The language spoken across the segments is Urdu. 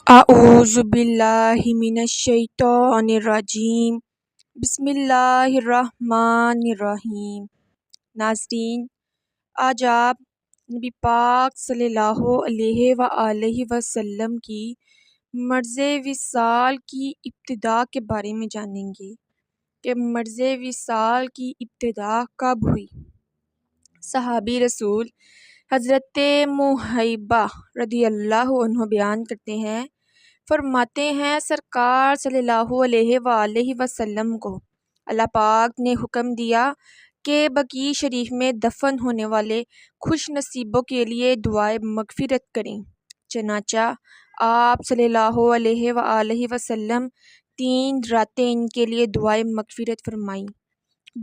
اعوذ باللہ من الشیطان الرجیم بسم اللہ الرحمن الرحیم۔ ناظرین، آج آپ نبی پاک صلی اللہ علیہ وآلہ وسلم کی مرض وصال کی ابتدا کے بارے میں جانیں گے کہ مرض وصال کی ابتدا کب ہوئی۔ صحابی رسول حضرت محیبہ رضی اللہ عنہ بیان کرتے ہیں، فرماتے ہیں سرکار صلی اللہ علیہ وآلہ وسلم کو اللہ پاک نے حکم دیا کہ بقیع شریف میں دفن ہونے والے خوش نصیبوں کے لیے دعائے مغفرت کریں۔ چنانچہ آپ صلی اللہ علیہ وآلہ وسلم 3 راتیں ان کے لیے دعائے مغفرت فرمائیں۔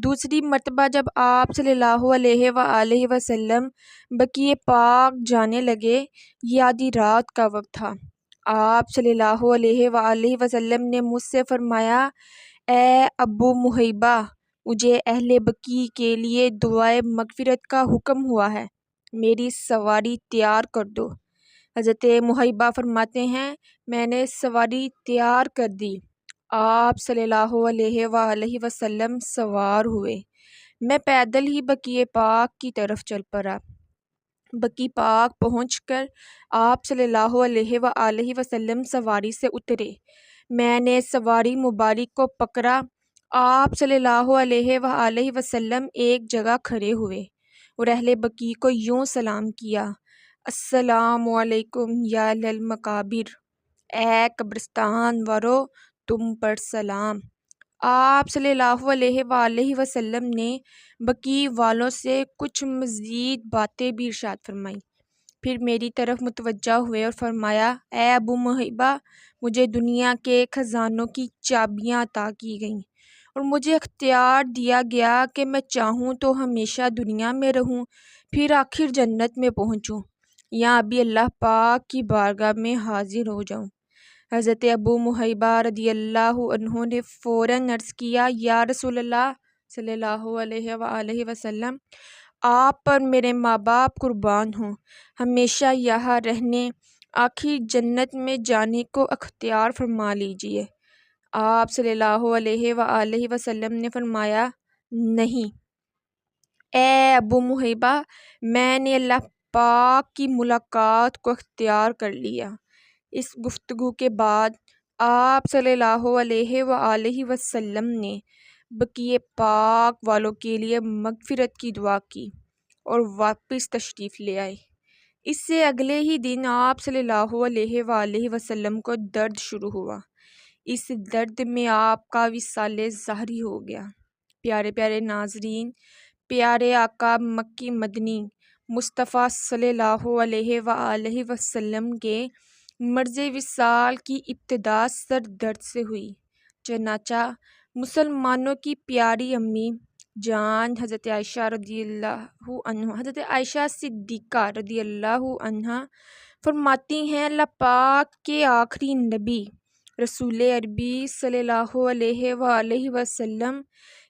دوسری مرتبہ جب آپ صلی اللہ علیہ وآلہ وسلم بقیع پاک جانے لگے، یہ آدھی رات کا وقت تھا۔ آپ صلی اللہ علیہ وآلہ وسلم نے مجھ سے فرمایا، اے ابو محیبہ، مجھے اہل بقیع کے لیے دعائے مغفرت کا حکم ہوا ہے، میری سواری تیار کر دو۔ حضرت محیبہ فرماتے ہیں، میں نے سواری تیار کر دی۔ آپ صلی اللہ علیہ وآلہ وسلم سوار ہوئے، میں پیدل ہی بقیع پاک کی طرف چل پڑا۔ بقیع پاک پہنچ کر آپ صلی اللہ علیہ وآلہ وسلم سواری سے اترے، میں نے سواری مبارک کو پکڑا۔ آپ صلی اللہ علیہ وآلہ وسلم ایک جگہ کھڑے ہوئے اور اہل بقیع کو یوں سلام کیا، السلام علیکم یا اہل المقابر، اے قبرستان والو، تم پر سلام۔ آپ صلی اللہ علیہ وآلہ وسلم نے بقیع والوں سے کچھ مزید باتیں بھی ارشاد فرمائیں، پھر میری طرف متوجہ ہوئے اور فرمایا، اے ابو محیبہ، مجھے دنیا کے خزانوں کی چابیاں عطا کی گئیں اور مجھے اختیار دیا گیا کہ میں چاہوں تو ہمیشہ دنیا میں رہوں، پھر آخر جنت میں پہنچوں یا ابھی اللہ پاک کی بارگاہ میں حاضر ہو جاؤں۔ حضرت ابو محیبہ رضی اللہ عنہ نے فوراً عرض کیا، یا رسول اللہ صلی اللہ علیہ وآلہ وسلم، آپ پر میرے ماں باپ قربان ہوں، ہمیشہ یہاں رہنے، آخر جنت میں جانے کو اختیار فرما لیجئے۔ آپ صلی اللہ علیہ وآلہ وسلم نے فرمایا، نہیں اے ابو محیبہ، میں نے اللہ پاک کی ملاقات کو اختیار کر لیا۔ اس گفتگو کے بعد آپ صلی اللہ علیہ وآلہ وسلم نے بقیع پاک والوں کے لیے مغفرت کی دعا کی اور واپس تشریف لے آئے۔ اس سے اگلے ہی دن آپ صلی اللہ علیہ وآلہ وسلم کو درد شروع ہوا، اس درد میں آپ کا وصال ظاہری ہو گیا۔ پیارے پیارے ناظرین، پیارے آقا مکی مدنی مصطفیٰ صلی اللہ علیہ وآلہ وسلم کے مرض وصال کی ابتدا سر درد سے ہوئی، چنانچہ مسلمانوں کی پیاری امی جان حضرت عائشہ رضی اللہ عنہ، حضرت عائشہ صدیقہ رضی اللہ عنہا فرماتی ہیں، اللہ پاک کے آخری نبی رسول عربی صلی اللہ علیہ وآلہ وسلم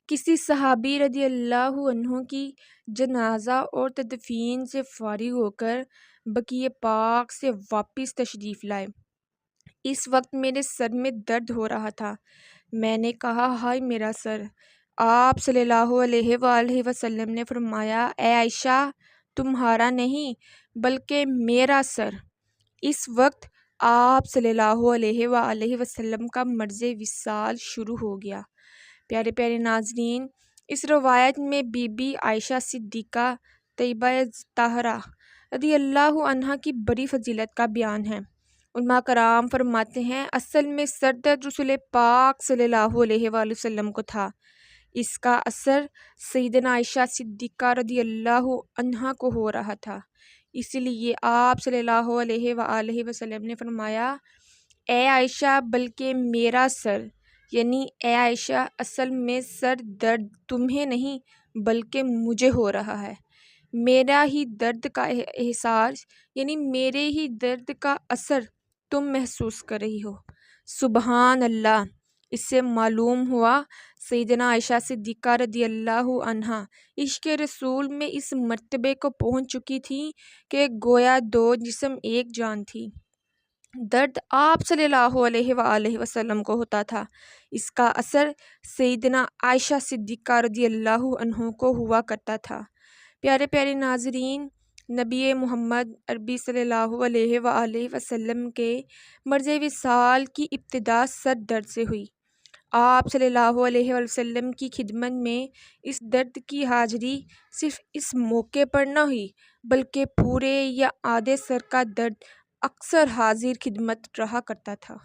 کسی صحابی رضی اللہ عنہ کی جنازہ اور تدفین سے فارغ ہو کر بقیع پاک سے واپس تشریف لائے۔ اس وقت میرے سر میں درد ہو رہا تھا، میں نے کہا، ہائے میرا سر۔ آپ صلی اللہ علیہ وآلہ وسلم نے فرمایا، اے عائشہ، تمہارا نہیں بلکہ میرا سر۔ اس وقت آپ صلی اللہ علیہ وآلہ وسلم کا مرض وصال شروع ہو گیا۔ پیارے پیارے ناظرین، اس روایت میں بی بی عائشہ صدیقہ طیبہ طاہرہ رضی اللہ عنہا کی بڑی فضیلت کا بیان ہے۔ علماء کرام فرماتے ہیں، اصل میں سر درد رسول پاک صلی اللہ علیہ وآلہ وسلم کو تھا، اس کا اثر سیدنا عائشہ صدیقہ رضی اللہ عنہا کو ہو رہا تھا، اس لیے آپ صلی اللہ علیہ وآلہ وسلم نے فرمایا، اے عائشہ بلکہ میرا سر، یعنی اے عائشہ، اصل میں سر درد تمہیں نہیں بلکہ مجھے ہو رہا ہے، میرا ہی درد کا احساس یعنی میرے ہی درد کا اثر تم محسوس کر رہی ہو۔ سبحان اللہ۔ اس سے معلوم ہوا سیدنا عائشہ صدیقہ رضی اللہ عنہا عشق رسول میں اس مرتبے کو پہنچ چکی تھی کہ گویا دو جسم ایک جان تھی۔ درد آپ صلی اللہ علیہ وآلہ وسلم کو ہوتا تھا۔ اس کا اثر سیدنا عائشہ صدیقہ رضی اللہ عنہ کو ہوا کرتا تھا۔ پیارے پیارے ناظرین، نبی محمد عربی صلی اللہ علیہ وآلہ وسلم کے مرض وصال کی ابتدا سر درد سے ہوئی۔ آپ صلی اللہ علیہ وسلم کی خدمت میں اس درد کی حاضری صرف اس موقع پر نہ ہوئی، بلکہ پورے یا آدھے سر کا درد اکثر حاضر خدمت رہا کرتا تھا۔